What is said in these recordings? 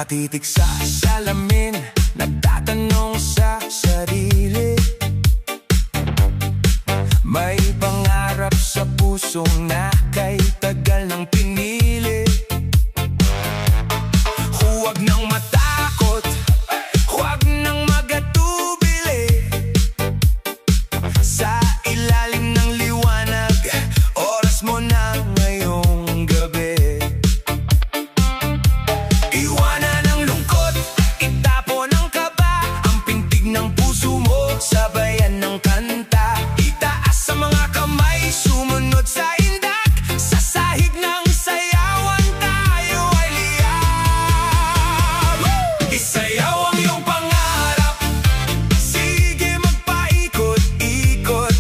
Nakatitig sa salamin, nagtatanong sa sarili. May pangarap sa puso na kay tagal ng pinili. Huwag nang matakot, huwag nang magatubili. Sa ilalim ng liwanag, oras mo na ngayong gabi. Iwanan ang lungkot, itapon ang kaba, ang pintig ng puso mo, sabayan ng kanta. Itaas sa mga kamay, sumunod sa indak, sa sahig ng sayawan tayo ay liyab. Isayaw ang iyong pangarap, sige magpaikot-ikot.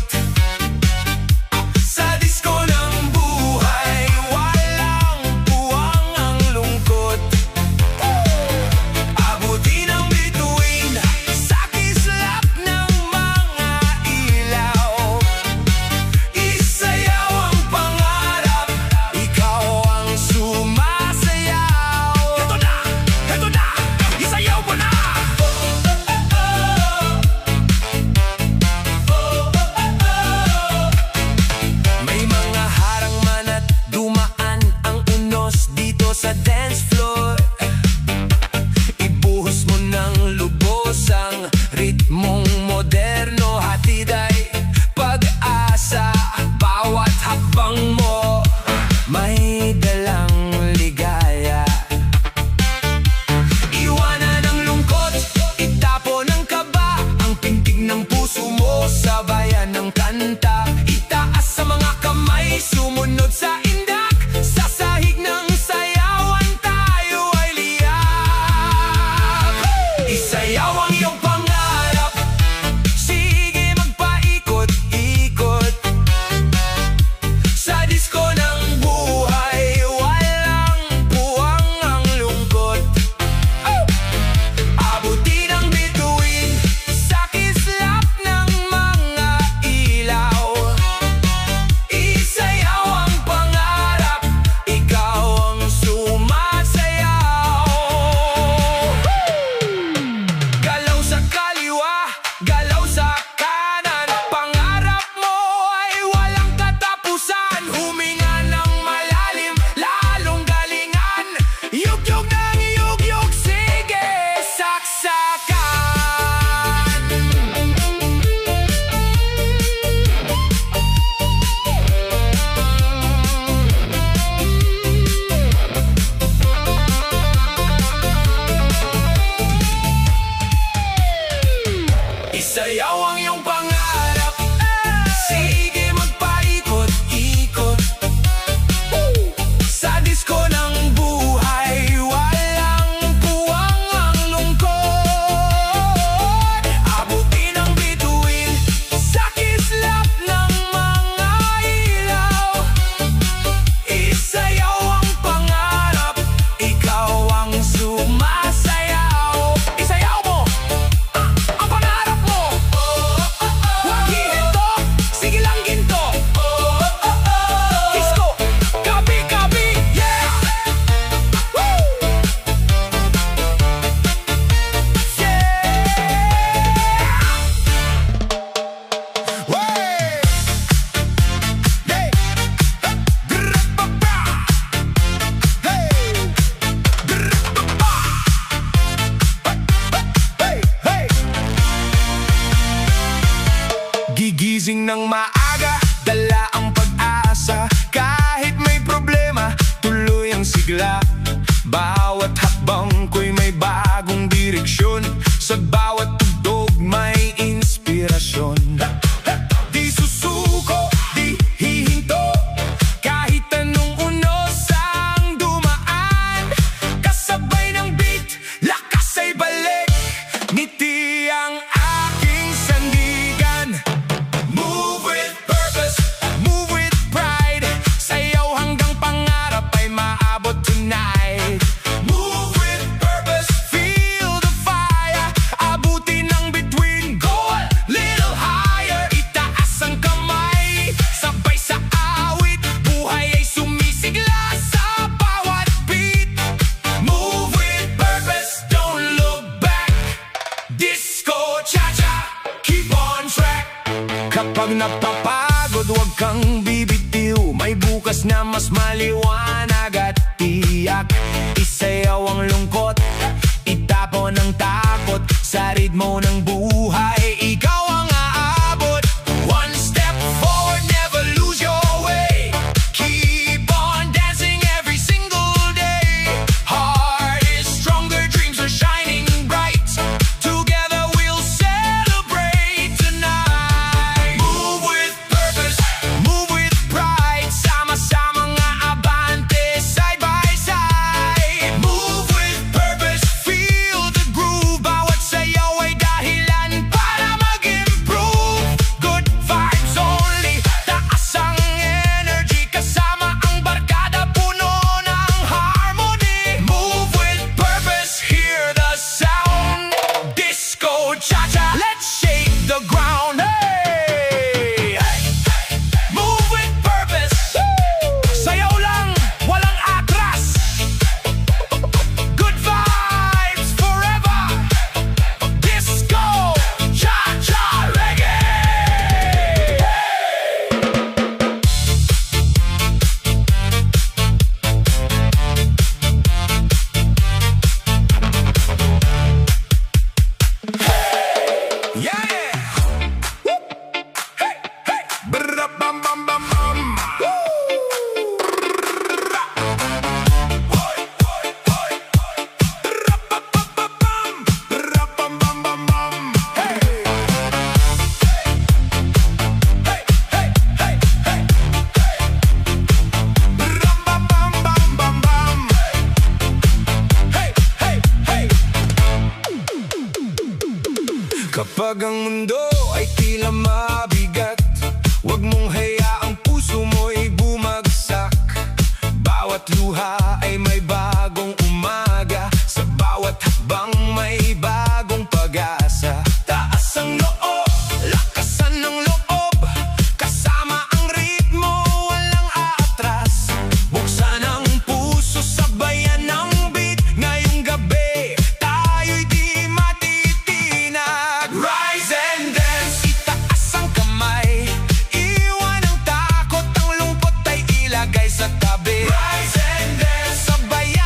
Sa disko ng buhay, walang puwang ang lungkot. Abutin ang bituin, sa kislap ng mga ilaw. Isayaw ang pangarap, ikaw ang sumasayaw. Ito na, isayaw mo na! May mga harang man at dumaan ang unos dito sa dance floor. Ibuhos mo ng lubos ang ritmong moderno, hatid ay pag-asa. Bawat hakbang mo may dalang ligaya. Iwanan ang lungkot, itapon ang kaba, ang pintig ng puso mo, sabayan ng kanta. Itaas sa mga kamay, sumunod sa indak, sa sahig ng sayawan tayo ay liyab. Isayaw ang iyong pangarap, sige magpaikot-ikot. Sa disko ng buhay, walang puwang ang lungkot. Abutin ang bituin, sa kislap ng mga ilaw. Isayaw ang pangarap, ikaw ang sumasayaw. Galaw sa kaliwa, galaw sa kanan, pangarap mo ay walang katapusan. Huminga ng malalim, lalong galingan. Yugyug ng yugyug, sige saksakan. Isayaw ang iyong pangarap, sige magpaikot-ikot. Sa disko ng buhay, walang puwang ang lungkot. Abutin ang bituin, sa kislap ng mga ilaw. Isayaw ang pangarap, ikaw ang sumasayaw. Isayaw mo ang pangarap mo. Huwag hihinto, sige lang ginto. Disko, gabi-gabi, yeah! Woo! Yeah! Wey! Hey! Grr-pa-pa! Hey! Grr-pa-pa! Hey! Hey! Gigising ng maaga, dala ang pag-asa. Kahit may problema, tuloy ang sigla. Bawat hakbang ko'y may bagong direksyon. Sa bawat tugtog may inspirasyon. Di susuko, di hihinto, kahit anong unos ang dumaan. Kasabay ng beat, lakas ay balik, ngiti ang aking sandigan. Move with purpose, move with pride. Sayaw hanggang pangarap ay maabot tonight. Move with purpose, feel the fire. kang bibitiw, may bukas na mas maliwanag at tiyak. Isayaw ang lungkot, itapon ang takot, sa ritmo ng buhay, ikaw ang aabot. One step forward, never lose your way. Keep on dancing every single day. Heart is stronger, dreams are shining bright. Together we'll celebrate tonight. Move with purpose, move with pride. Sama-sama nga abante, side by side. Move with purpose, feel the groove. Bawat sayaw ay dahilan para mag-improve. Good vibes only, taas ang energy. Kasama ang barkada, puno ng harmony. Move with purpose, hear the sound. Disco cha-cha, let's shake the ground. Hey! Move with purpose. Sayaw lang, walang atras. Good vibes forever. Disco cha-cha reggae. Yeah! Woo! Hey, hey! Bra-bam-bam-bam-bam. Woo! Ra! Hoy, hoy, hoy, hoy. Ra-ba-ba-ba-bam. Ra-bam-bam-bam-bam. Hey! Hey, hey, hey, hey, hey. Ra-ba-bam-bam-bam-bam. Hey, hey, hey. Kapag ang mundo ay tila mabigat, huwag mong hayaang puso mo'y bumagsak. Bawat luha ay may bagong umaga, sa bawat hakbang may bagong pag-asa. Taas ang loob, lakasan ng loob, kasama ang ritmo, walang aatras. Buksan ang puso, sabayan ng beat. Ngayong gabi, tayo'y di matitinag. Rise and dance, itaas ang kamay. Iwan ang takot, ang lungkot ay ilagay sa tabi. Rise and dance, sabayan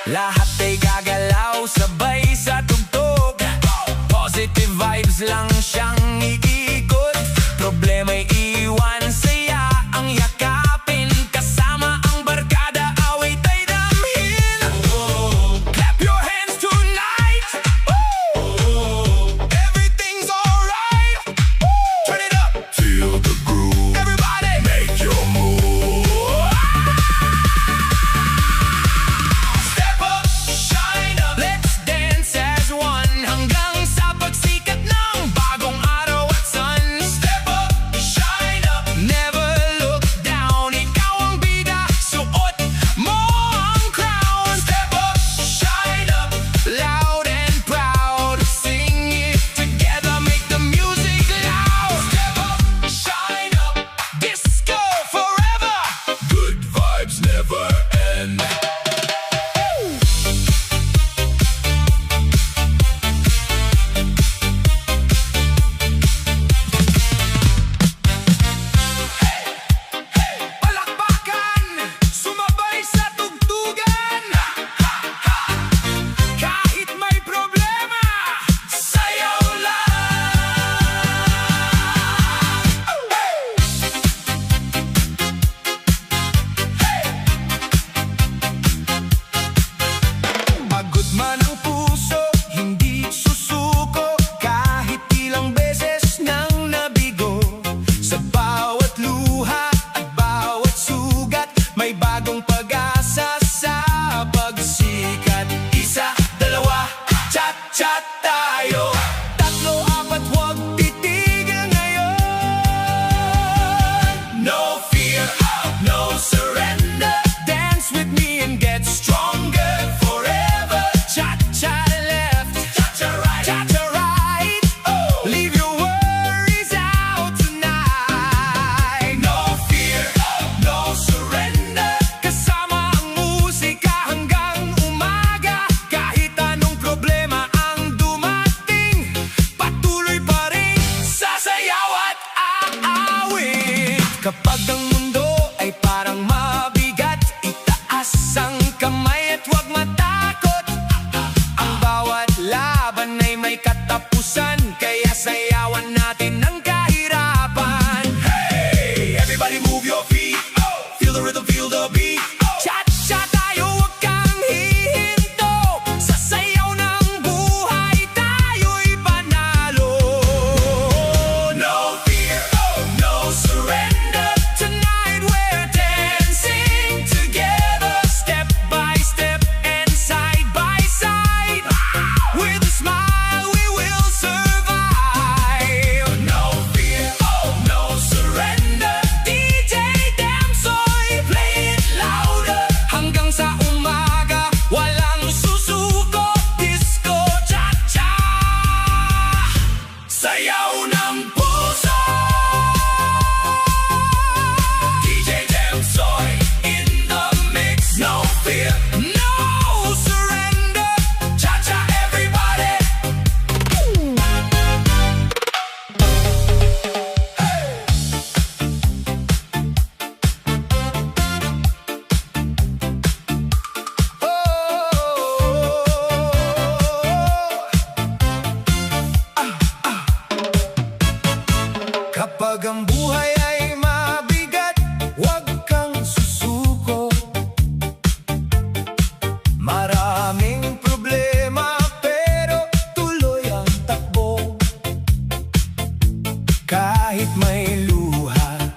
Lahat ay gagalaw sabay sa tugtog. Positive vibes lang siyang iikot. Problema'y iwan, saya ang yakapin. Kasama ang barkada, awit ay damhin. Clap your hands tonight. Everything's alright. Turn it up. Feel the groove. Everybody make your move. Step up, shine up. Let's dance as one. Hanggang sa pagsikat ng bagong araw at sun. Step up, shine up. Never look down. Ikaw ang bida, suot mo ang crown. Step up, shine up. Loud and proud. Sing it together, make the music loud. Step up, shine up. Disco forever. Good vibes never end. Palakpakan, sumabay sa tugtugan. Kahit may problema, sayaw lang. Pagod man ang puso, hindi susuko. Kahit ilang beses nang nabigo. Sa bawat luha at bawat sugat, may bagong pag-asa sa pagsikat. Isa, dalawa, chat-chat tayo. Tatlo, apat, huwag titigil ngayon. No fear, no surrender. Dance with me and get stronger forever. Cha-cha left, cha-cha right, cha-cha right. Leave your worries out tonight. No fear, no surrender. Kasama ang musika hanggang umaga. Kahit anong problema ang dumating, patuloy pa rin sasayaw at aawit. Kapag ang mundo ay parang mabigat, itaas ang kamay at huwag matakot. Ang bawat laban ay may katapusan, kaya sayawan natin ang kahirapan. Hey, everybody move your feet. Feel the rhythm, feel the beat. Cha-cha tayo, huwag kang hihinto. Sa sayaw ng buhay tayo'y panalo. No fear, no surrender. Tonight we're dancing together, step by step and side by side. With a smile we will survive. No fear, no surrender. DJ Damsoy, play it louder. Hanggang sa umaga, walang susuko. Disco cha-cha, sayaw ng puso. DJ Damsoy in the mix. No fear, no surrender. Cha-cha everybody. Kapag ang buhay ay mabigat, huwag kang susuko. Maraming problema pero tuloy ang takbo. Kahit may luha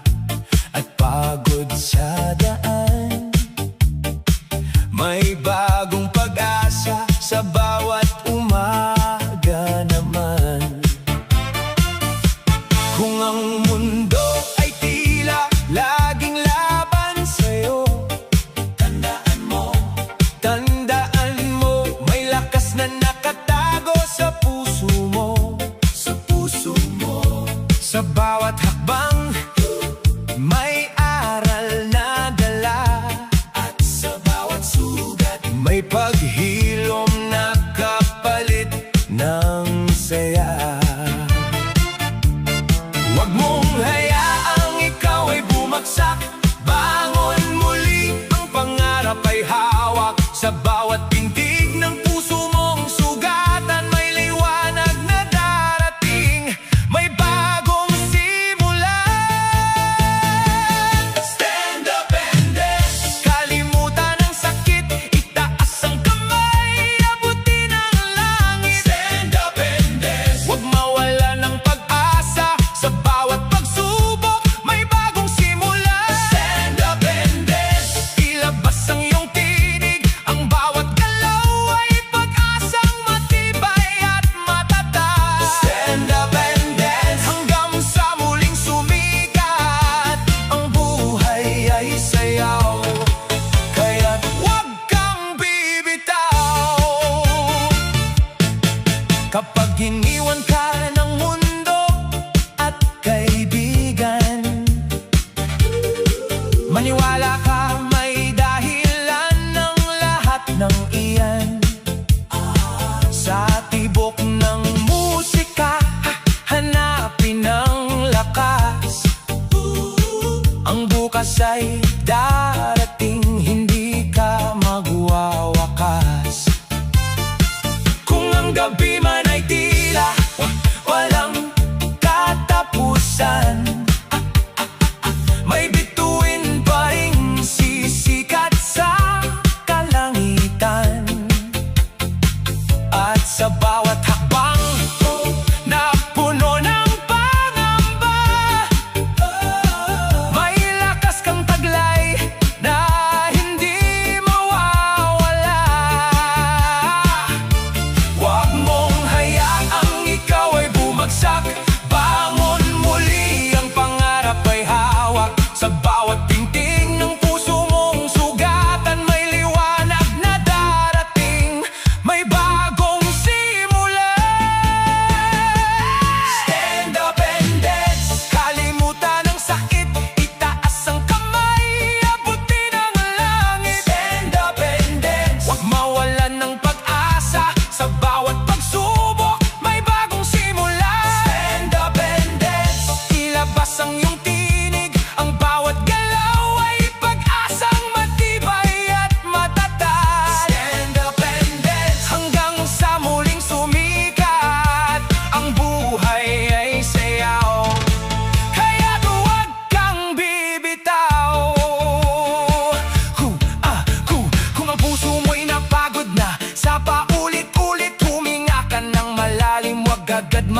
at pagod sa daan, may bagong pag-asa sa bawat umaga naman. Kung ang mundo ay tila laging laban sa'yo, tandaan mo, may lakas na nakatago sa puso mo. Sa puso mo. Sa bawat hakbang, may aral na dala. At sa bawat sugat, may paghilom na kapalit ng saya. Huwag mong hayaang ikaw ay bumagsak. Bangon muli, ang pangarap ay hawak sa bawat pinag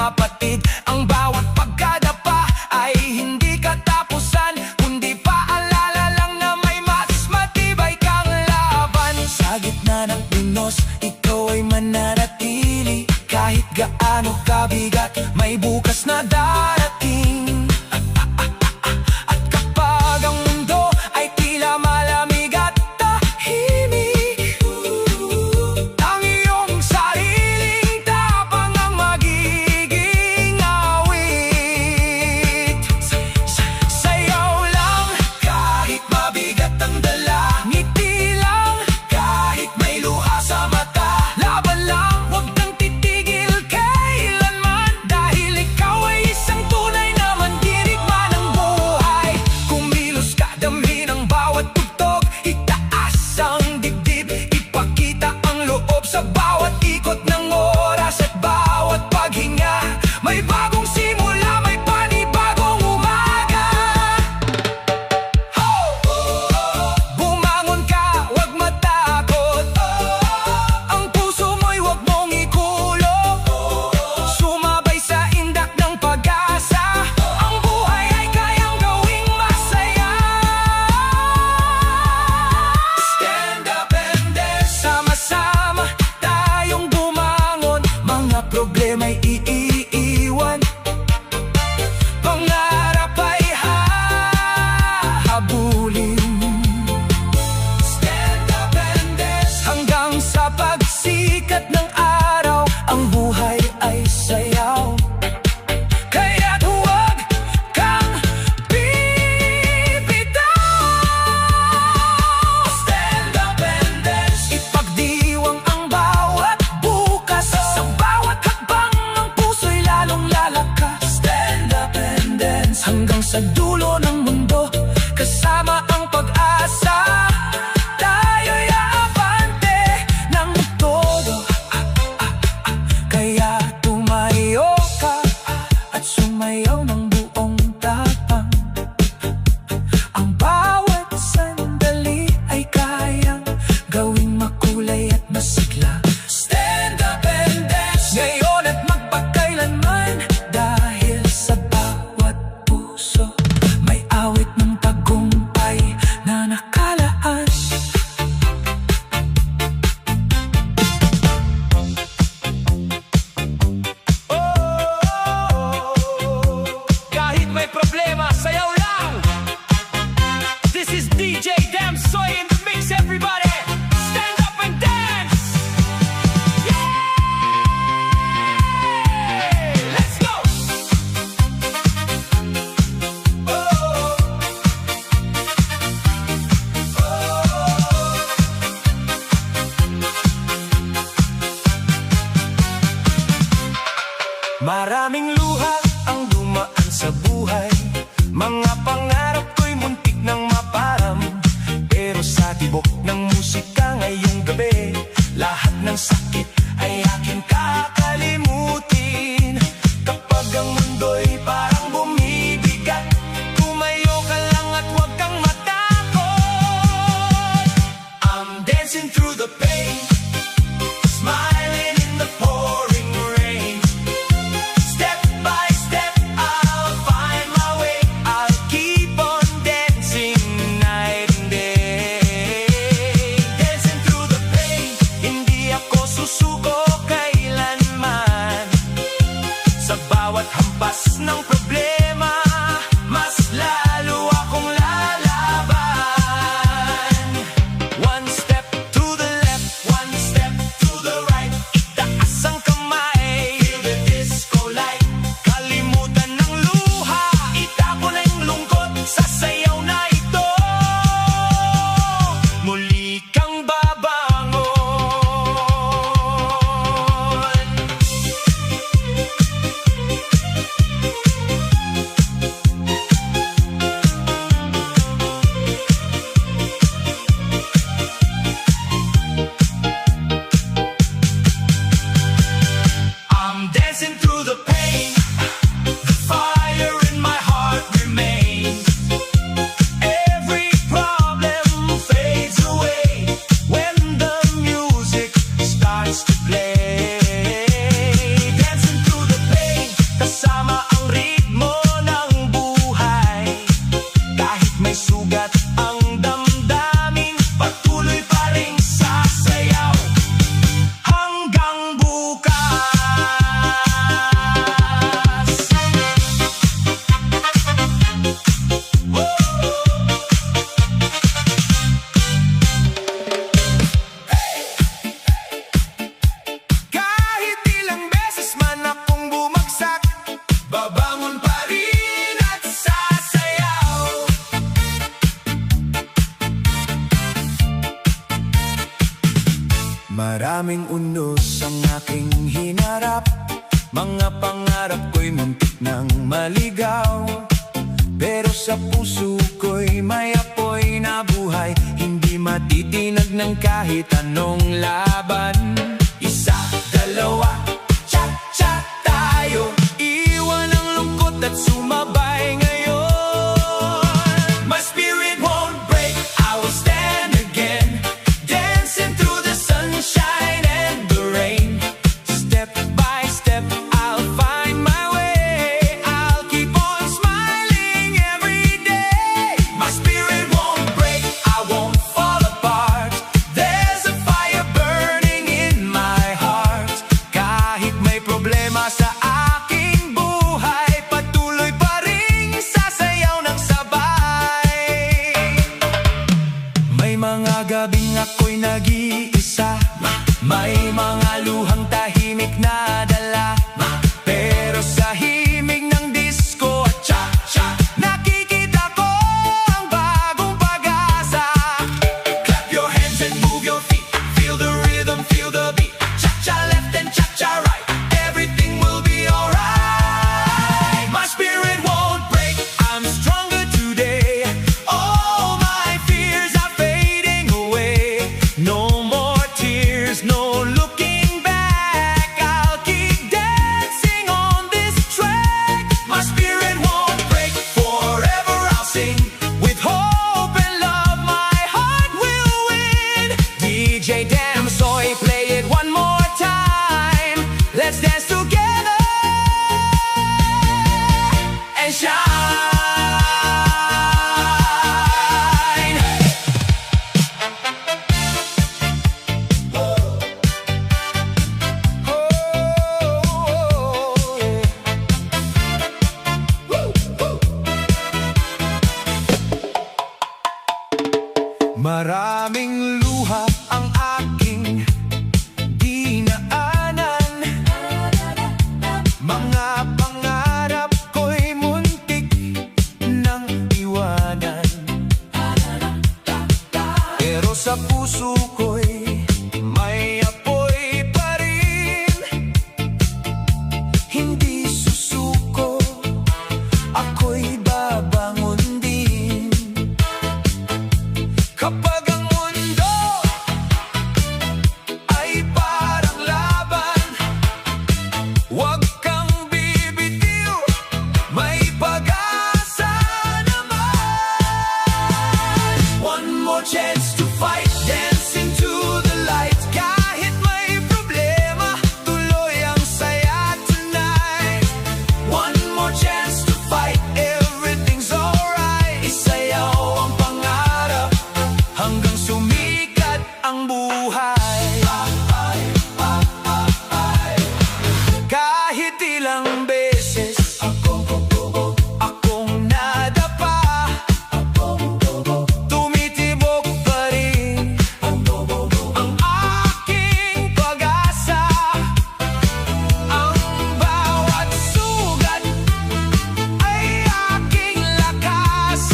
kapatid. Ang bawat pagkadapa ay hindi katapusan, kundi paalala lang na may mas matibay kang laban. Sa gitna ng unos, ikaw ay mananatili. Kahit gaano kabigat, may bukas na darating. At kapag ang mundo ay tila malamig at tahimik, ang iyong sariling tapang ang magiging awit. Sayaw lang kahit mabigat ang dala, ngiti lang kahit may luha sa mata. Laban lang, huwag kang titigil kailanman, dahil ikaw ay isang tunay na mandirigma ng buhay. Kumilos ka, damhin ang bawat tugtog, itaas ang dibdib, ipakita ang loob sa bawat ikot ng oras. At bawat paghinga, may bagong simula, may panibagong umaga. Bumangon ka, huwag matakot, ang puso mo'y huwag mong ikulong. Sumabay sa indak ng pag-asa, ang buhay ay kayang gawing masaya. Stand up and dance, sama-sama tayong bumangon. Mga problema'y iiwan, pangarap ay hahabulin. Stand up and dance, hanggang sa pagsikat ng araw, ang buhay ay sayaw. Kaya't huwag kang bibitaw. Stand up and dance, ipagdiwang ang bawat bukas. Sa bawat hakbang ang puso'y lalong lalakas. Stand up and dance, hanggang sa dulo ng mundo, kasama ang pag-asa. Tayo'y aabante ng todo. Kaya tumayo ka at sumayaw ng buong tapang. Ang bawat sandali ay kayang gawing makulay at masigla. Stand up and dance, ngayon at magpakailanman, dahil sa bawat puso may awit ng tagumpay na nakalaan. Kahit may problema, sayaw lang. This is DJ Damsoy in the mix, everybody. Stand up and dance. Yeah! Let's go. Maraming luha ang dumaan sa buhay, mga pangarap ko'y muntik nang maparam. Pero sa tibok ng musika ngayong gabi, lahat ng sakit ay aking kakalimutin. Kapag ang mundo'y parang bumibigat, tumayo ka lang at huwag kang matakot. I'm dancing through the pain, smiling in the pouring rain. Step by step, I'll find my way. I'll keep on dancing night and day. Dancing through the pain, hindi ako susuko kailanman. Sa bawat hampas ng problema, mas lalo akong lalaban. One step to the left, Maraming unos ang aking hinarap, mga pangarap ko'y muntik nang maligaw. Pero sa puso ko'y may apoy na buhay, hindi matitinag ng kahit anong laban. Isa, dalawa, cha-cha tayo, iwan ang lungkot at sumabay ngayon. My spirit won't break, I will stand again, dancing through the sunshine and the rain. Step by step, I'll find my way, I'll keep on smiling every day. My spirit won't break, I won't fall apart, there's a fire burning in my heart. Kahit may problema sa aking buhay, patuloy pa ring sasayaw ng sabay. May mga gabing ako'y nag-iisa, may mga luhang tahimik na dala, pero sa himig ng disco at cha-cha, nakikita ko ang bagong pag-asa. Clap your hands and move your feet, feel the rhythm, feel the beat. Cha-cha left and cha-cha right, everything will be alright. My spirit won't break, I'm stronger today. All my fears are fading away. No more tears, no looking back, I'll keep dancing on this track. My spirit won't break, forever I'll sing. With hope and love my heart will win. DJ Damsoy, play it one more time. Let's dance together and shine. Maraming luha ang aking dinaanan, mga pangarap ko'y muntik nang iwanan. Pero sa puso ko'y may apoy pa rin, hindi susuko, ako'y babangon din. Kapag ang mundo ay parang laban, huwag kang bibitiw, may pag-asa naman. One more chance to fight, dance into the light. Kahit may problema, tuloy ang saya tonight. One more chance to fight, everything's alright. Isayaw ang pangarap hanggang sumikat ang buhay. Kahit ilang beses akong nadapa, tumitibok pa rin ang aking pag-asa. Ang bawat sugat ay aking lakas,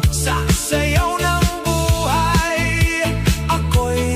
sa sayaw ng buhay ako'y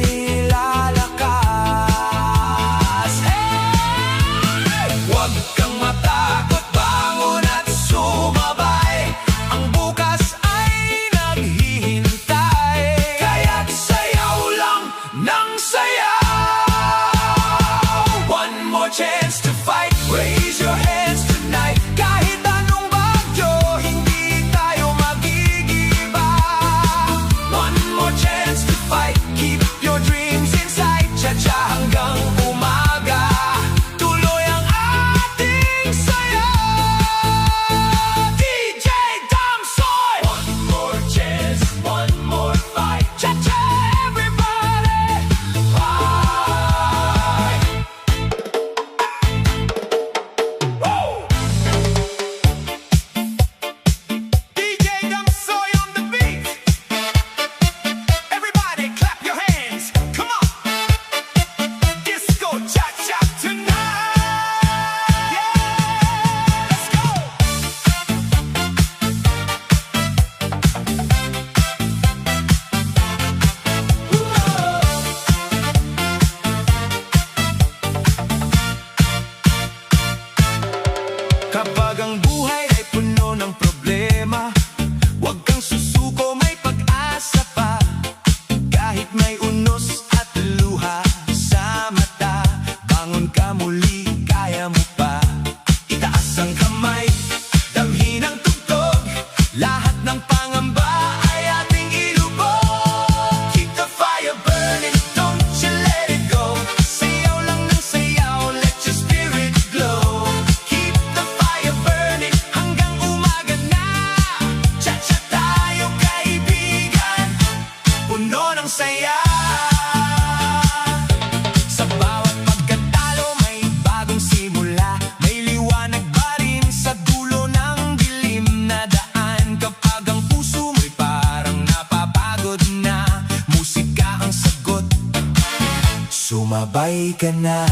sumabay ka na.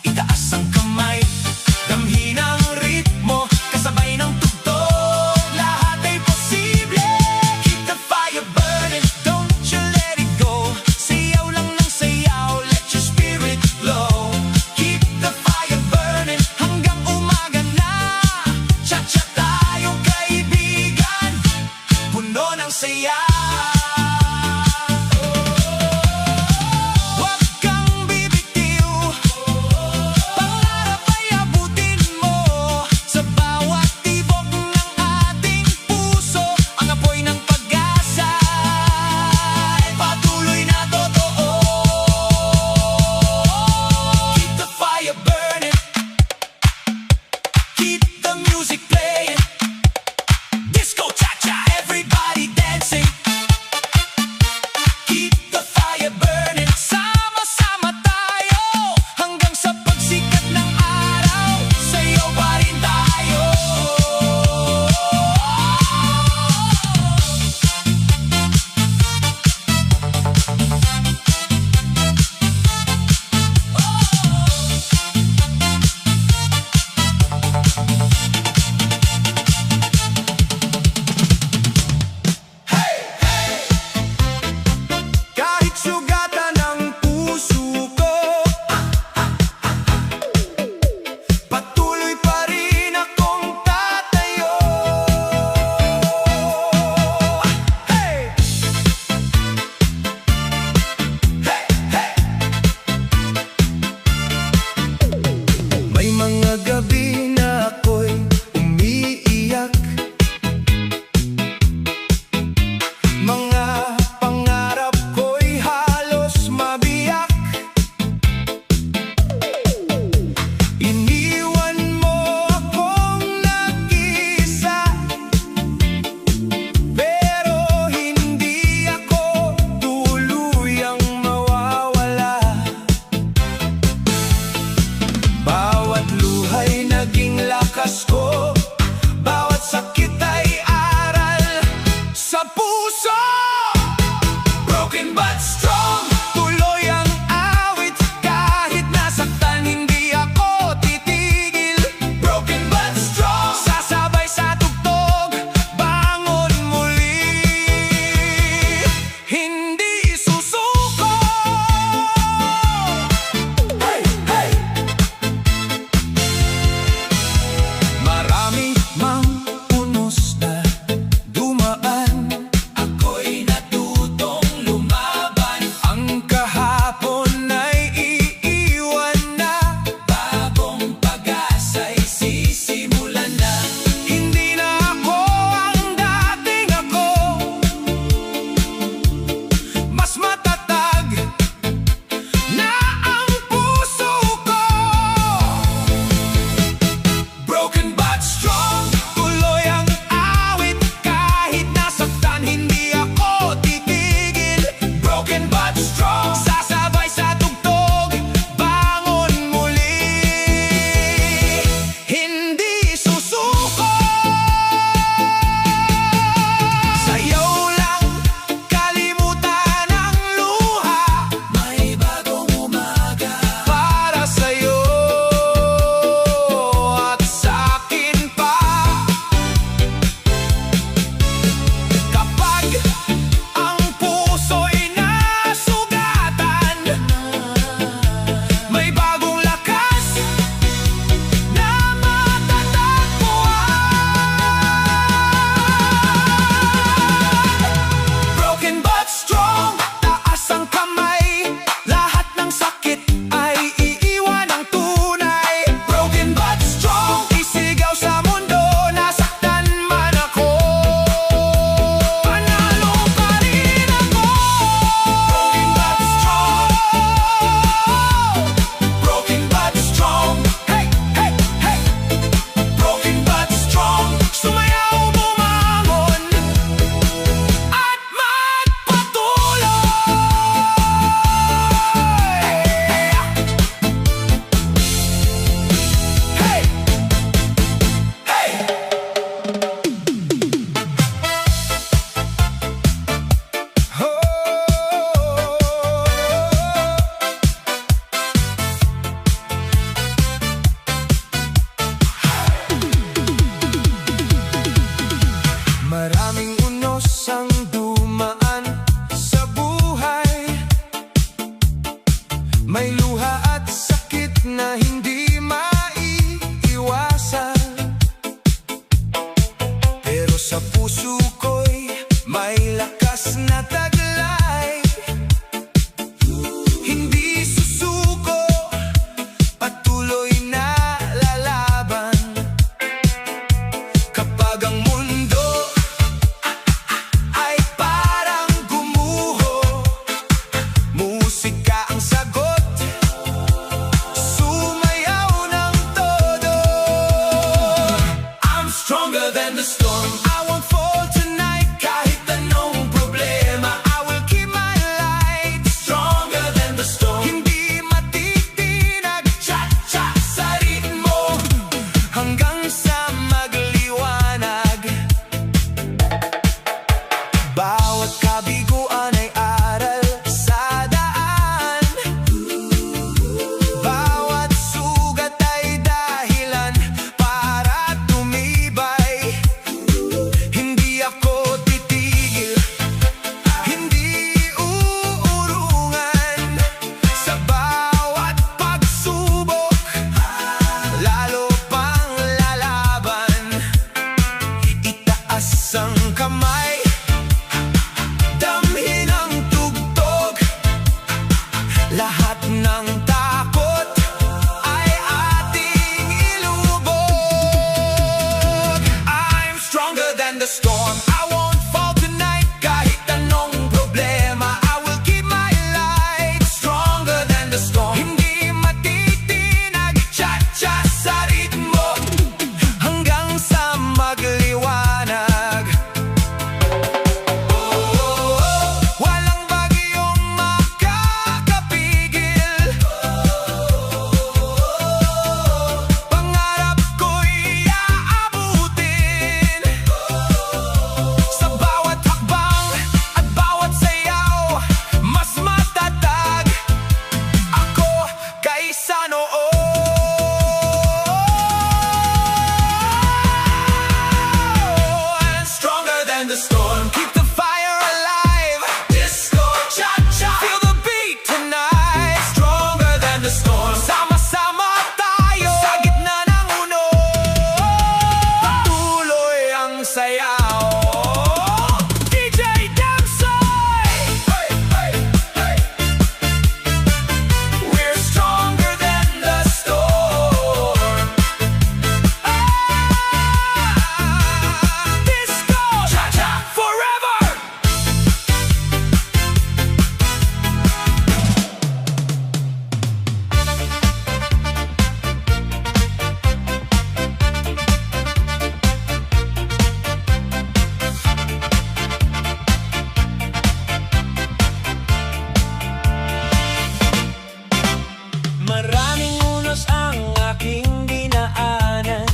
Itaas ang kamay, damhin ang ritmo, kasabay ng tugtog, lahat ay posible. Keep the fire burning, don't you let it go. Sayaw lang ng sayaw, let your spirit glow. Keep the fire burning, hanggang umaga na. Cha-cha tayong kaibigan, puno ng saya. Huwag kang bibitiw, pangarap ay Lahat ng takot ay ating ilubog. I'm stronger than the storm, I won't fall tonight. Kahit anong problema, I will keep my light. Stronger than the storm, hindi matitinag. Cha-cha sa ritmo hanggang sa magliwanag. Walang bagyong makakapigil. Pangarap ko'y aabutin. Sa bawat hakbang at bawat sayaw, mas matatag ako kaysa noon. And stronger than the storm, keep the fire alive. Disco cha-cha, feel the beat tonight. Stronger than the storm, sama-sama tayo sa gitna ng unos. Patuloy ang sayaw. DJ Damsoy! Hey, hey, hey. We're stronger than the storm. Disco cha-cha forever. Maraming unos ang aking dinaanan,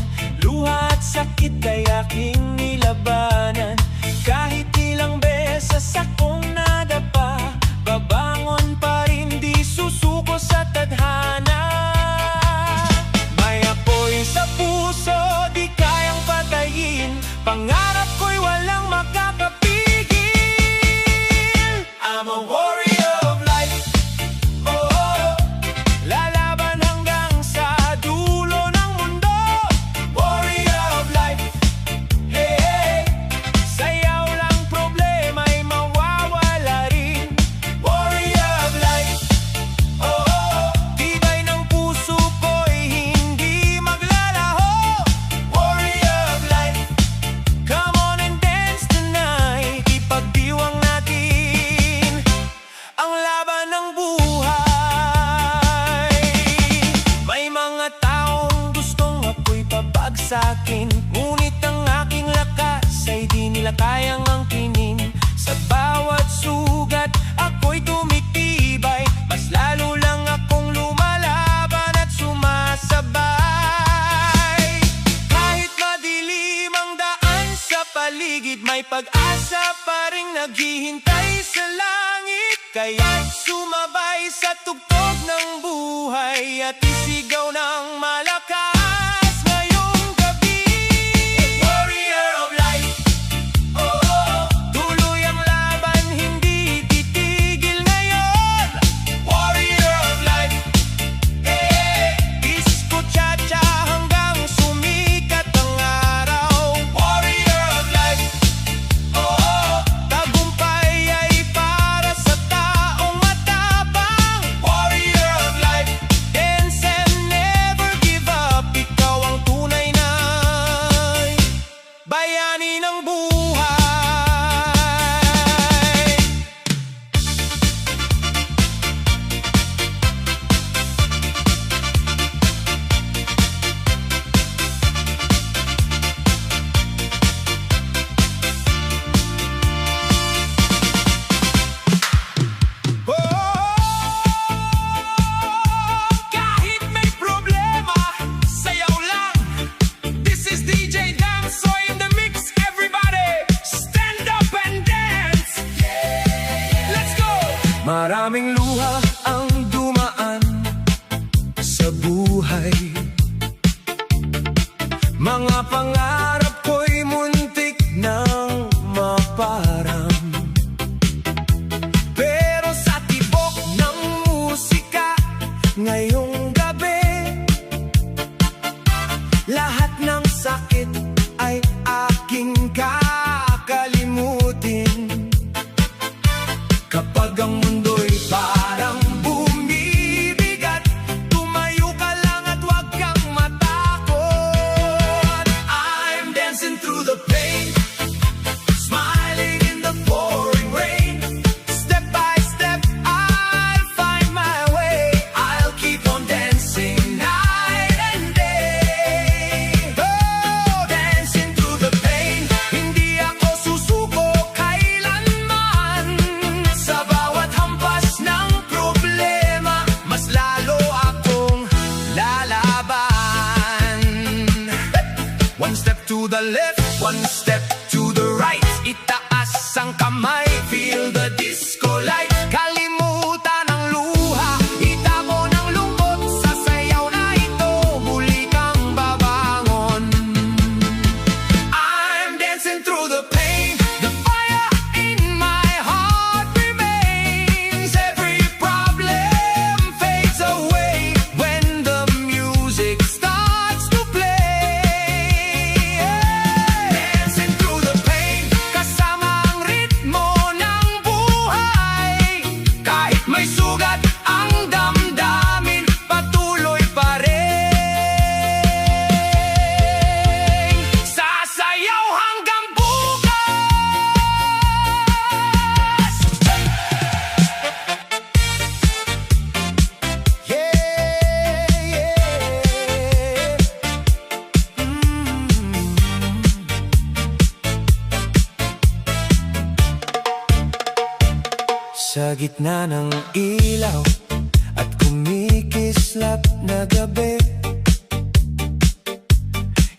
luha at sakit ay aking nilabanan. Kahit ilang beses akong nadapa, babangon pa rin, di susuko sa tadhana. May apoy sa puso, di kayang patayin. Pangarap ko'y walang makakapigil. I'm a warrior of life. Oh, lalaban hanggang sa dulo ng mundo. Warrior of life. Hey, hey. Sayaw lang, problema'y mawawala rin. Warrior of life. Oh, tibay ng puso ko'y hindi maglalaho. Warrior of life. Come on and dance tonight. Ipagdiwang natin ang laban ng buhay. May mga taong gustong ako'y pabagsakin, ngunit ang aking lakas ay di nila kayang angkinin. Sa bawat sugat ako'y tumitibay, mas lalo lang akong lumalaban at sumasabay. Kahit madilim ang daan sa paligid, may pag-asa pa ring naghihintay sa langit. Kaya't sumabay sa tugtog ng buhay at isigaw ng malakas ngayong gabi. Warrior of life. Oh, tuloy ang laban, hindi titigil ngayon. Warrior of life. Eh, disco cha-cha hanggang sumikat ang araw. Warrior of life. Oh, tagumpay ay para sa taong matapang. Warrior of life. Dance and never give up. Ikaw ang tunay na bayani ng buhay. Kahit may problema, sayaw lang. This is DJ Damsoy in the mix. Everybody, stand up and dance. Let's go! Maraming luha ang dumaan sa buhay. Mga pangarap ko'y muntik nang maparang. Pero sa tibok ng musika ngayong gabi, lahat ng sakit ay aking kakalimutin. Kapag ang mundo'y parang bumi Sa gitna ng ilaw at kumikislap na gabi,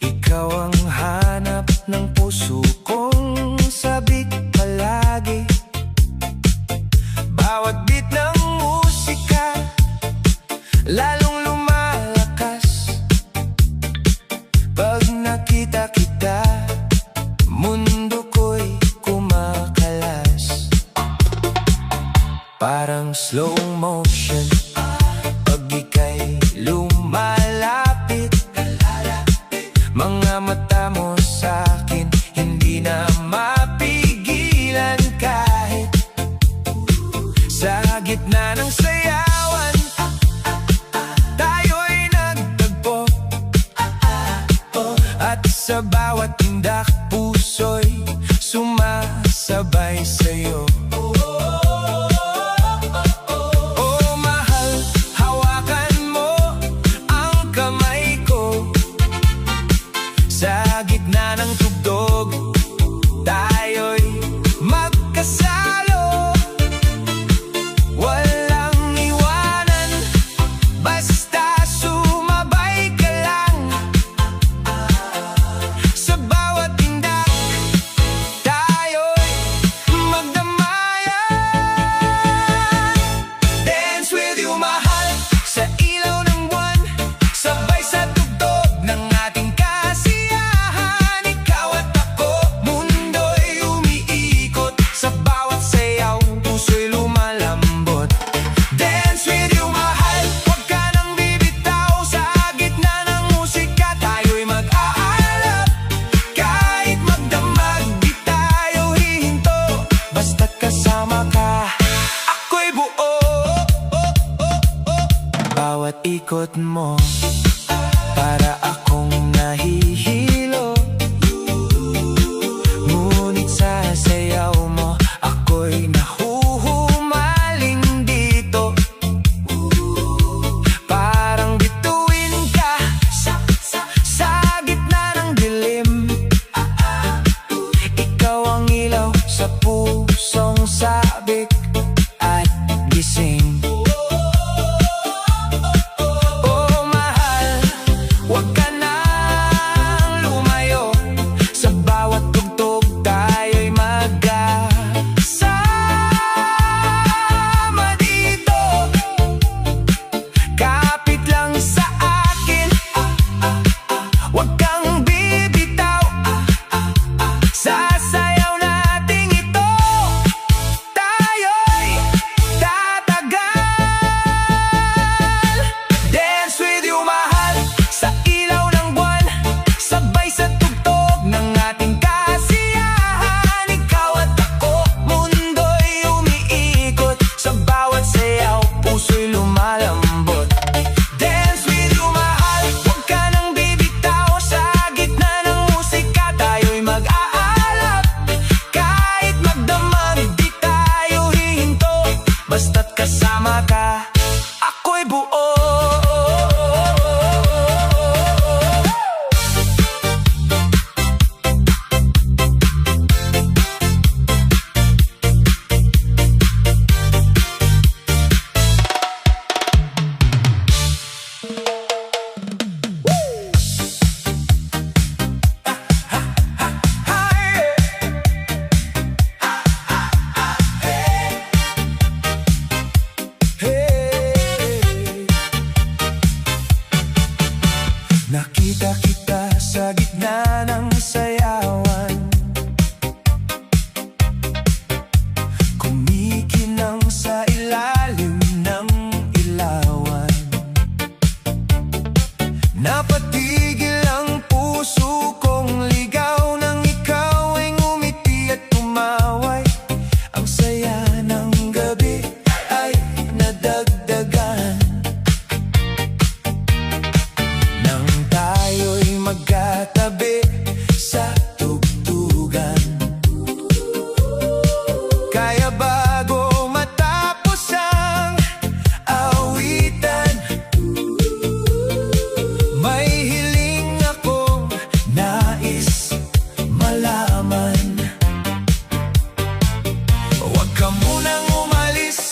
ikaw ang hanap ng puso kong sabik palagi. Bawat beat ng musika lalong lumalakas. Pag nakita kita, mundo ko'y kumakalas. Parang slow motion pag ika'y lumalapit. Mga mata mo sa'kin hindi na mapigilan. Kahit sa gitna ng sayawan, tayo'y nagtagpo. At sa bawat tindak, puso'y sumasabay sa'yo. Oh mahal, hawakan mo ang kamay ko. Sa gitna ng tugtog, tayo'y magkasalo. Walang iwanan, basta sumabay ka lang. Sa bawat tindak, tayo'y magdamayan. Dance with you, mahal, sa ilaw ng buwan, sabay sa tugtog ng ating kasiyahan. Ikaw at ako, mundo'y umiikot. Sa bawat sayaw, puso'y lumalambot. Dance with you, mahal, huwag ka nang bibitaw. Sa gitna ng musika, tayo'y mag-aalap. Kahit magdamag, di tayo hihinto. Basta't kasama ka, ako'y buo. Bawat ikot mo, para akong nahihilo. Ngunit sa sayaw mo, ako'y nahuhumaling dito. Parang bituin ka sa gitna ng dilim. Ikaw ang ilaw sa pusong sabik at gising. Oh mahal, huwag ka nang lumayo. Sa bawat tugtog, tayo'y magkasama dito. Kapit lang sa akin, huwag kang bibitaw. Sa sayaw nating ito, tayo'y tatagal. Dance with you, mahal, sa ilaw ng buwan, sabay sa tugtog ng ating kasiyahan. Ikaw at ako, mundo'y umiikot. Sa bawat sayaw, puso'y lumalambot. Dance with you, mahal, huwag ka nang bibitaw. Sa gitna ng musika, tayo'y mag-aalap. Kahit magdamag, di tayo hihinto. Basta't kasama ka, ako'y buo. Nakita kita sa gitna ng sayawan, kumikinang sa ilalim ng ilawan. Napatigil ang puso kong ligaw nang ikaw ay ngumiti at tumaway. Ang saya ng gabi ay nadagdagan nang tayo'y magkatabi sa tugtugan. Kaya bago matapos ang awitan, may hiling akong nais malaman. Huwag ka munang umalis,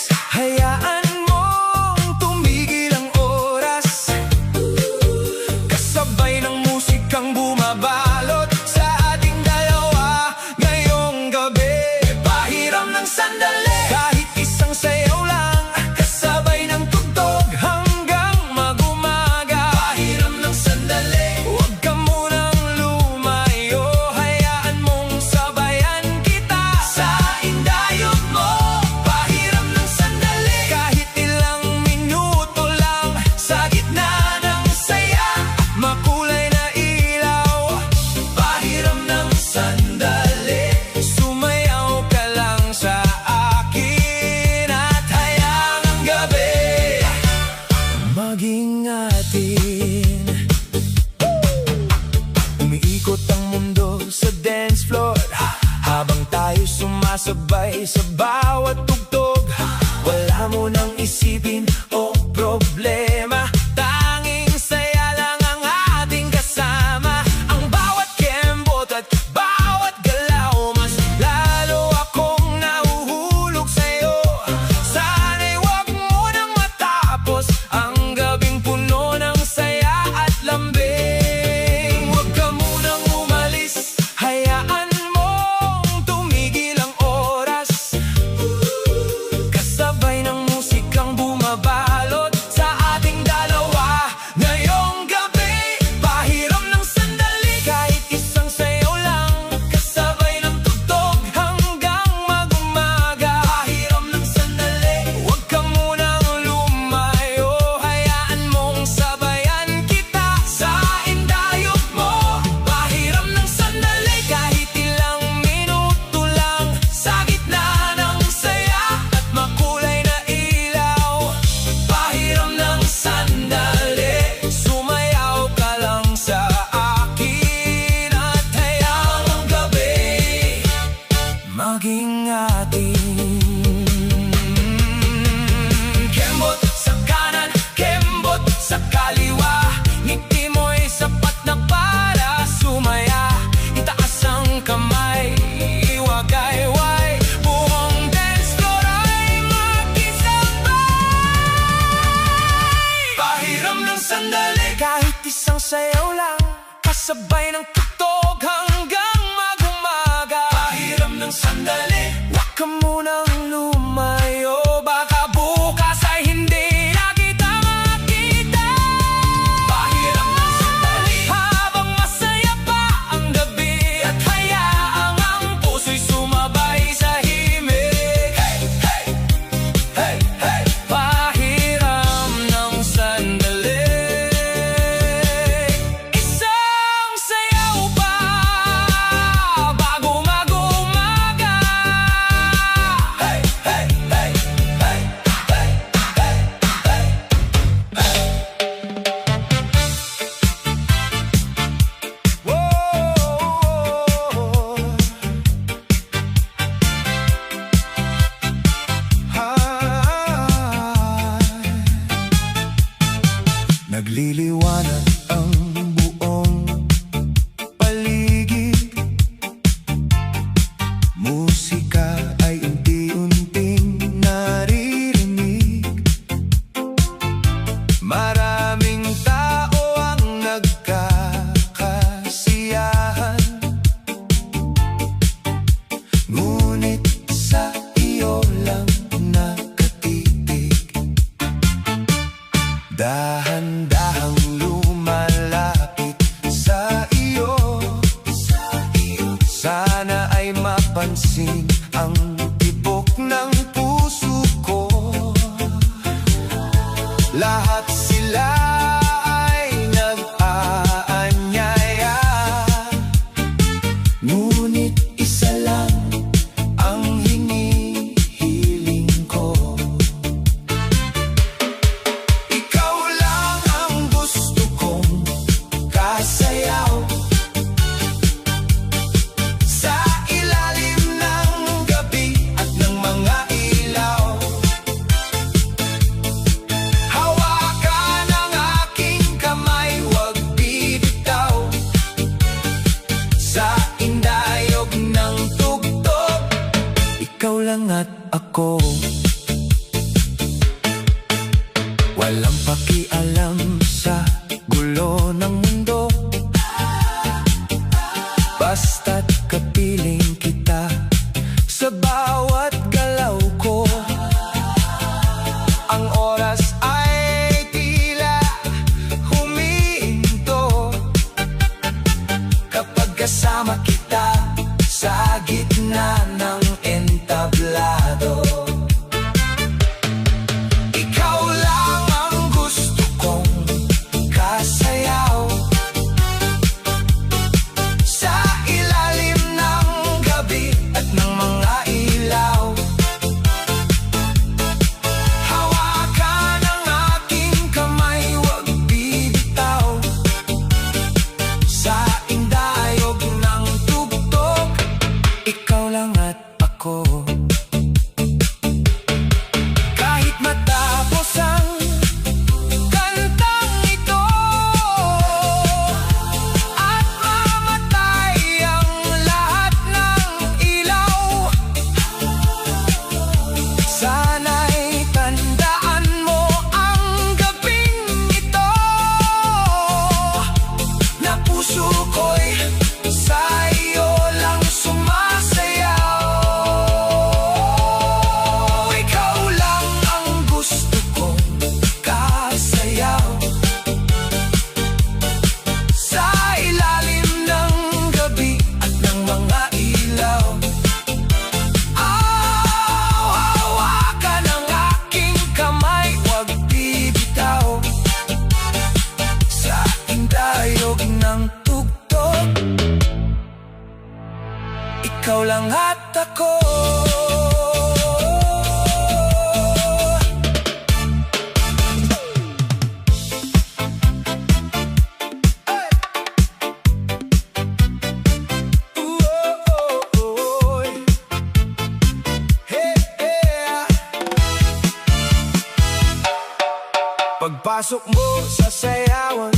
sabay ng tugtog hanggang mag-umaga. Pahiram ng sandali, wag ka munang lumayo, baka bukas ay hindi na kita makita. Pahiram ng sandali, habang masaya pa ang gabi, at hayaang ang puso'y sumabay sa himig. Hey, hey, hey, hey. Pahiram ng sandali, isang sayaw pa bago mag-umaga. Hey, hey, hey, hey, hey, hey, hey, hey. Nagliliwanag ang buong paligid, musika ay unti-unting naririnig. Maraming tao ang nagkakasiyahan, ngunit sa iyo lang nakatitig. Dahan-dahang lumalapit sa iyo, sana ay mapansin ang tibok ng puso ko. Lahat sila ay nag-aanyaya, ngunit isa lang ang hinihiling ko. Ikaw lang ang gusto kong kasayaw, sa ilalim ng gabi at ng mga ilaw. Hawakan ang aking kamay, huwag bibitaw, sa indayog ng tugtog. Ikaw lang at ako, walang pakialam sa gulo ng mundo, basta't kapiling kita sa bawat galaw ko. Ang oras ay tila humihinto kapag kasama kita sa gitna ng entablado. Ikaw lang ang gusto kong kasayaw, sa ilalim ng gabi at ng mga ilaw. Hawakan ang aking kamay, huwag bibitaw, sa indayog ng tugtog. Ikaw lang at ako. Kahit matapos ang kantang ito at mamatay ang lahat ng ilaw, sana'y tandaan mo ang gabing ito, na puso ko'y sa iyo lang sumasayaw. Ikaw lang ang gusto kong kasayaw, sa ilalim ng gabi at ng mga ilaw. Hawakan ang aking kamay, huwag bibitaw, sa indayog ng tugtog. Ikaw lang at ako. Pagpasok mo sa sayawan,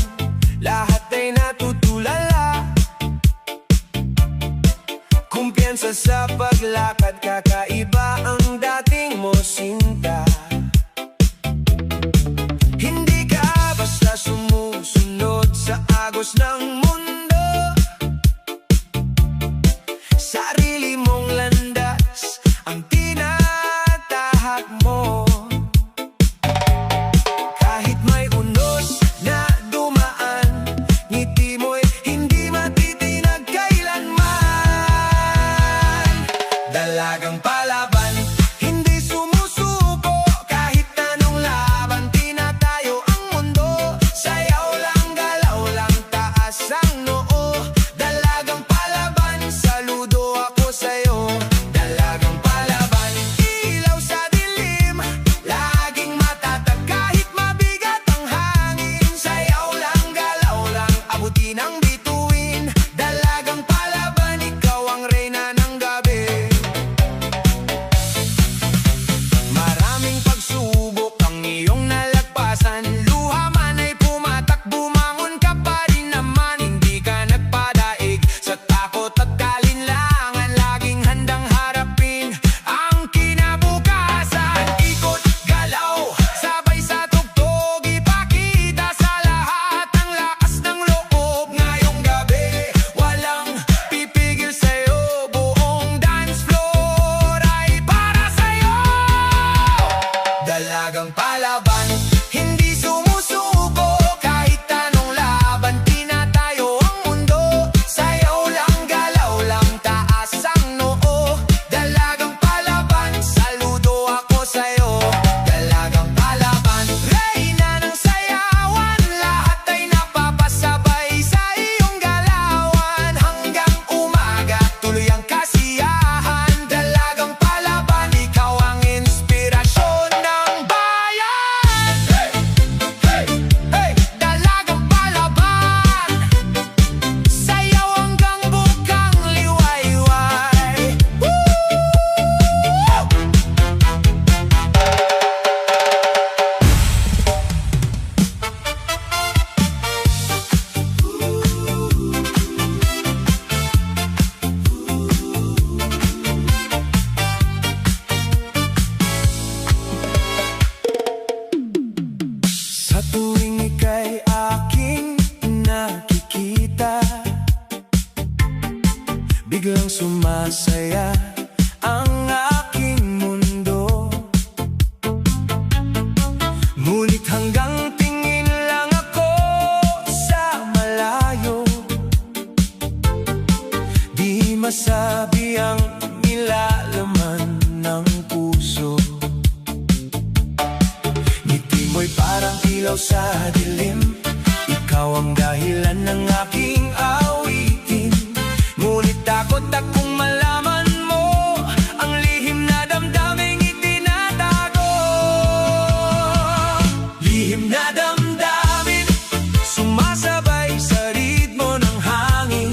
lahat ay natutulala. Kumpiyansa sa paglakad, kakaiba ang dating mo, sinta. Hindi ka basta sumusunod sa agos ng mundo. palaban, hindi sumusuko kahit anong laban. Tinatayo ang mundo, sayaw lang, galaw lang, taas ang noo. Dalagang palaban, saludo ako sa'yo. Dalagang palaban, reyna ng sayawan, lahat ay napapasabay sa iyong galawan. Hanggang umaga, tuloy ang kasiyahan. Dalagang palaban, ikaw ang inspirasyon ng bayan. Hey! Hey! Dalagang palaban, sayaw hanggang bukang liwayway. Woo! Sa tuwing ika'y aking nakikita, biglang sumasaya ang aking mundo. Ngunit hanggang tingin lang ako sa malayo, di masabi ang nilalaman ng puso. Ngiti mo'y parang ilaw sa dilim, ikaw ang dahilan ng aking awitin. Ngunit takot akong malaman mo ang lihim na damdaming itinatago. Lihim na damdamin, sumasabay sa ritmo ng hangin.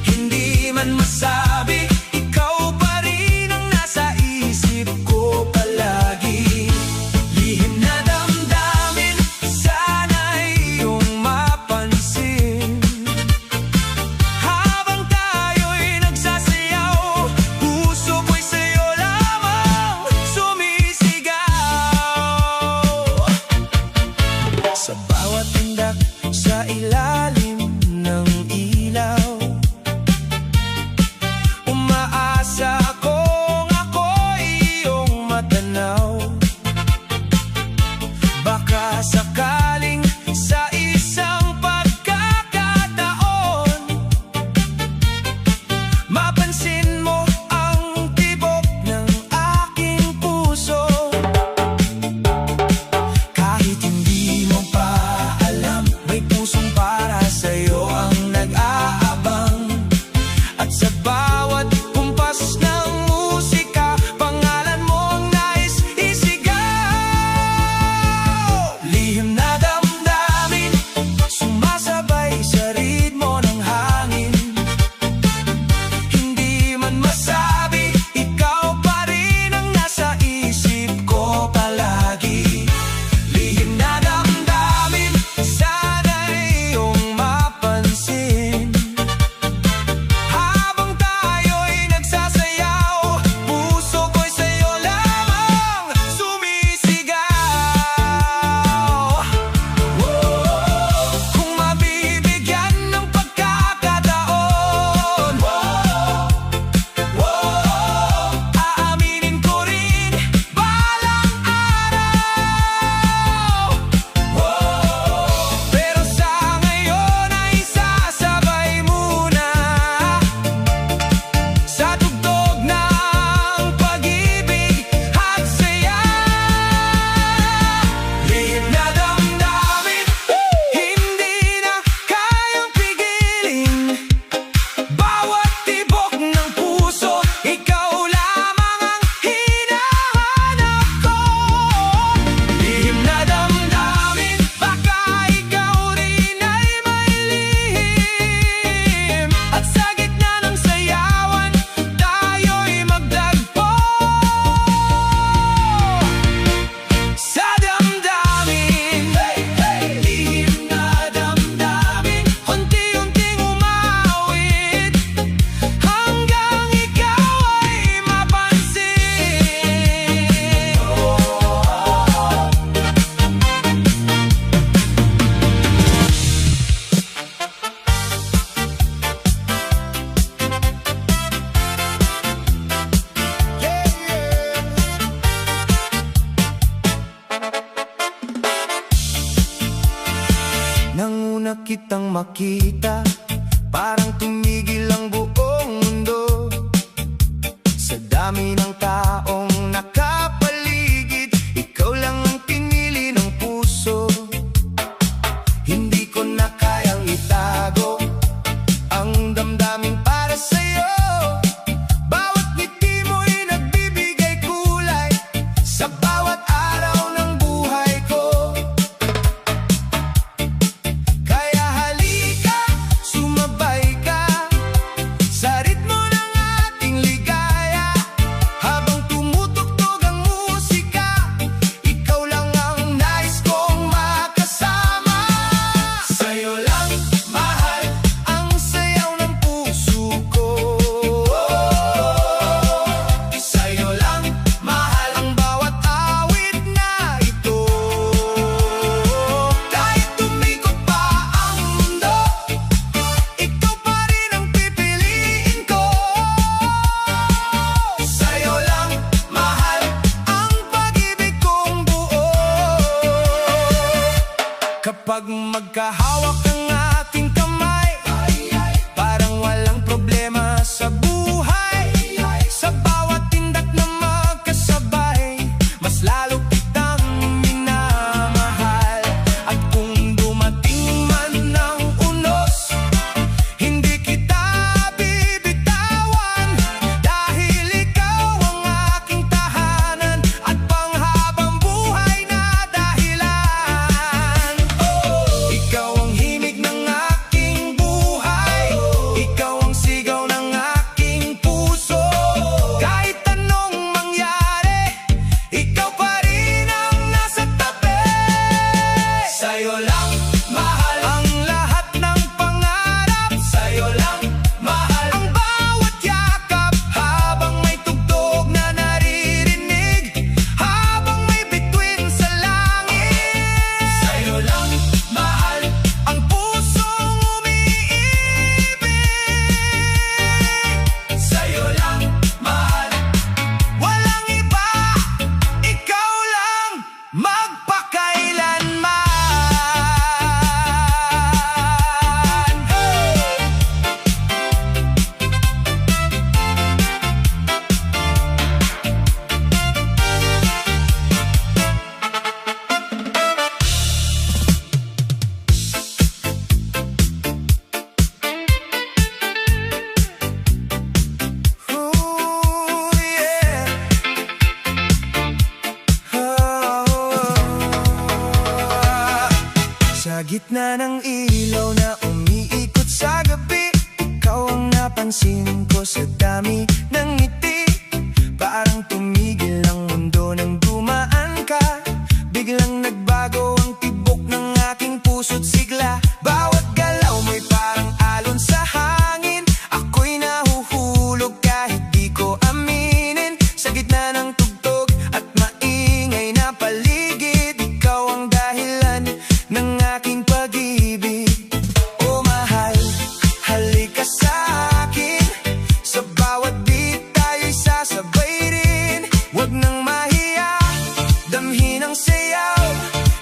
Hindi man masabi, ikaw pa rin ang nasa isip ko palagi. Lihim na damdamin, sana iyong mapansin. kitang makita, parang tumigil ang buong mundo. Sa dami ng taong nakapaligid, ikaw lang ang pinili ng puso. Hindi ko na kayang itago ang damdamin para sa'yo. Bawat ngiti mo'y nagbibigay kulay sa bawat araw ng buhay ko. Kaya halika, sumabay ka sa ritmo ng ating ligaya. Habang tumutugtog ang musika, ikaw lang ang nais kong makasama. Sa'yo lang, mahal, ang sayaw ng puso ko. Sa'yo lang, mahal, ang bawat awit na ito. Kahit tumikot pa ang mundo, ikaw pa rin ang pipiliin ko. Sa'yo lang, mahal, ang pag-ibig kong buo. Kapag magkahawak ang ating kamay, parang walang problema sa buhay. Sa bawat tindak na magkasabay, mas lalo kitang minamahal. At kung dumating man ng unos, hindi kita bibitawan. Dahil ikaw ang aking tahanan at panghabang buhay na dahilan. Ikaw ang himig ng aking buhay, ikaw ang sigaw ng aking puso. Kahit anong mangyari, ikaw pa rin ang nasa tabi. Sa'yo lang, mahal, ang lahat ng pangarap. Sa'yo lang, mahal, ang bawat yakap. Habang may tugtog na naririnig, habang may bituin sa langit. Sa'yo lang, mahal, ang pusong umiibig. Sa'yo lang, mahal, walang iba, ikaw lang magpakailanman. Ooh, yeah. Sa gitna ng ilaw na umiikot sa gabi, ikaw ang napansin ko sa dami ng ngiti. Parang tumigil ang mundo nang dumaan ka. Biglang nagbago ang tibok ng aking puso't sigla. Bawat galaw mo'y parang alon sa hangin. Ako'y nahuhulog kahit di ko aminin. Sa gitna ng tugtog at maingay na paligid, ikaw ang dahilan ng aking pag-ibig. Oh mahal, halika sa akin. Sa bawat beat tayo'y sasabay rin. Huwag nang mahiya, damhin ang sayaw.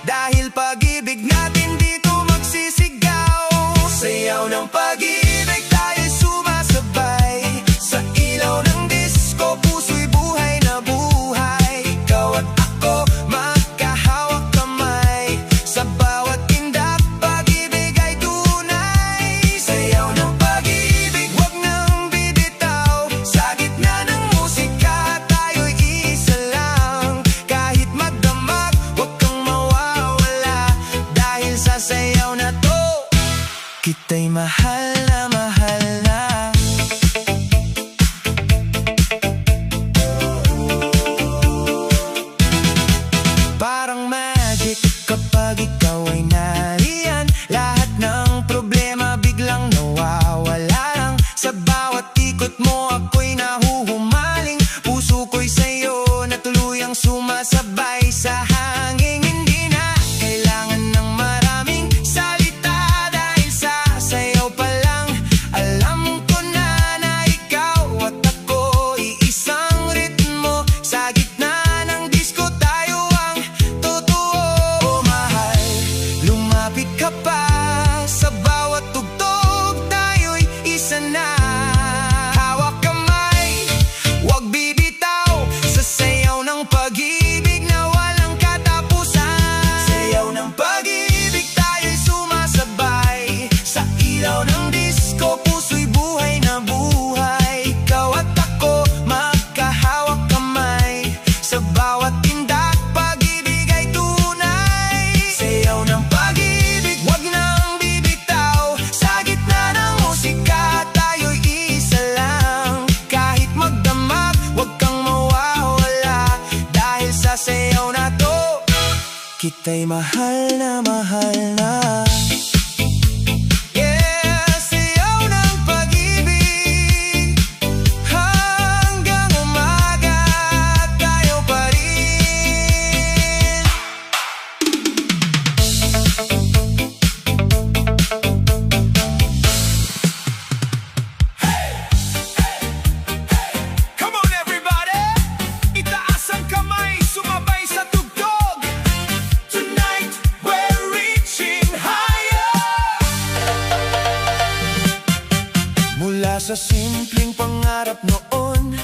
Dahil pag-ibig natin dito magsisigaw. Sayaw ng pag-ibig, tayo'y sumasabay. Sa ilaw ng disco, puso'y buhay na buhay. Ikaw at ako, magkahawak kamay. Sa bawat tindak, pag-ibig ay tunay. Sayaw ng pag-ibig, huwag nang bibitaw. Sa gitna ng musika, tayo'y isa lang. Kahit magdamag, huwag kang mawawala. Dahil sa sayaw na to, kita'y mahal na mahal na. Parang magic kapag ikaw ay nariyan. Lahat ng problema biglang nawawala lang. Sa bawat ikot mo ako'y nahuhumaling. Puso ko'y sa'yo na tuluyang sumasabay sa hangin. Hindi na kailangan ng maraming salita, dahil sa sayaw pa Kita'y mahal na. Yeah, siyaw ng pag-ibig hanggang umaga tayo pa rin. Come on everybody, itaas ang kamay, sumabay sa tugtog. Tonight we're reaching higher. Mula sa simpleng pangarap noon,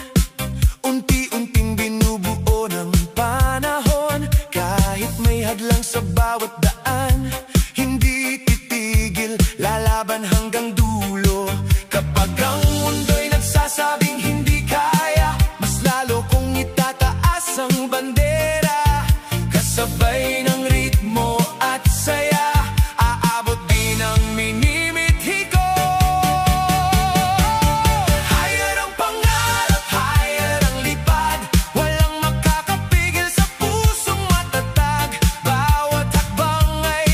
unti-unting binubuo ng panahon. Kahit may hadlang sa bawat daan, hindi titigil, lalaban hanggang dulo. Kapag ang mundo'y nagsasabing hindi kaya, mas lalo kong itataas ang bandera. Kasabay ng ritmo at saya, aabot din ang minimithi ko. Higher ang pangarap, higher ang lipad, walang makakapigil sa pusong matatag. Bawat hakbang ay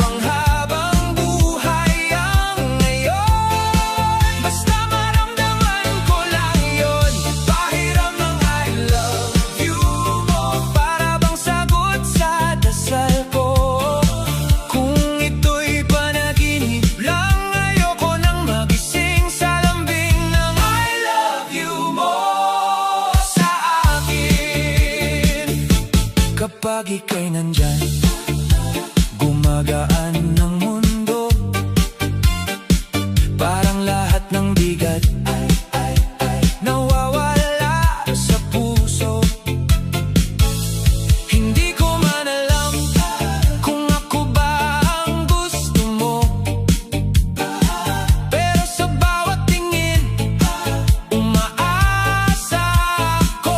panghabang buhay ang ngayon. Basta maramdaman ko lang yun. Pahiram ng I love you mo, para bang sagot sa dasal ko. Kung ito'y panaginip lang, ayoko nang magising sa lambing ng I love you mo sa akin. Kapag ika'y nandyan, gumagaan ng mundo. Parang lahat ng bigat ay nawawala sa puso. Hindi ko man alam kung ako ba ang gusto mo, pero sa bawat tingin, umaasa ako.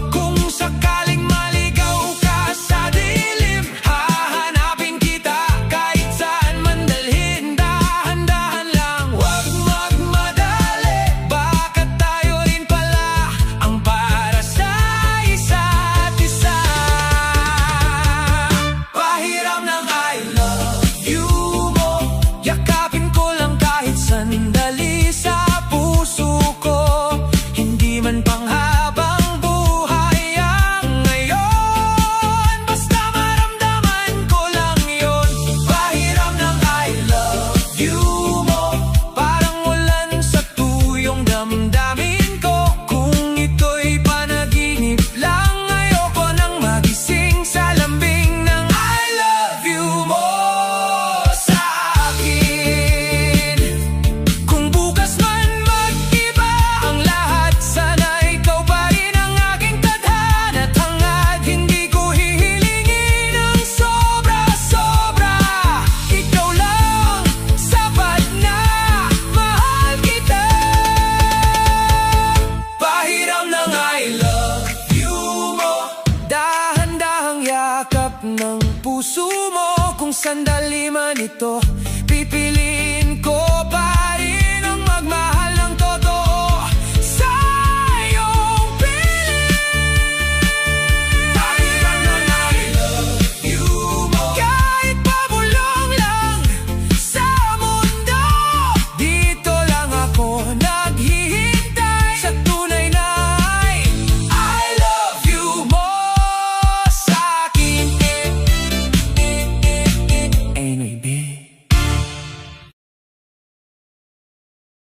Kung sakaling maligaw ka sa dilim, hahanapin kita kahit saan man dalhin. Dahan-dahan lang, huwag magmadali, baka tayo rin pala ang para sa isa't isa. Pahiram ng I love you mo, yakapin ko lang kahit sandali sa puso ko. Hindi man panghabang buhay ang ngayon, basta maramdaman ko lang yun. Pahiram ng I love you mo, parang ulan sa tuyong damdamin ko. Kung ito'y panaginip lang, ayoko nang magising sa lambing ng I love you mo sa akin. Kung bukas man mag-iba ang lahat, sana ikaw pa rin ang aking tadhana at hangad. Hindi ko hihilingin ang sobra-sobra, ikaw lang sapat na mahal kita. Pahiram ng I love you mo, dahan-dahang yakap ng puso mo. Kung sandali man ito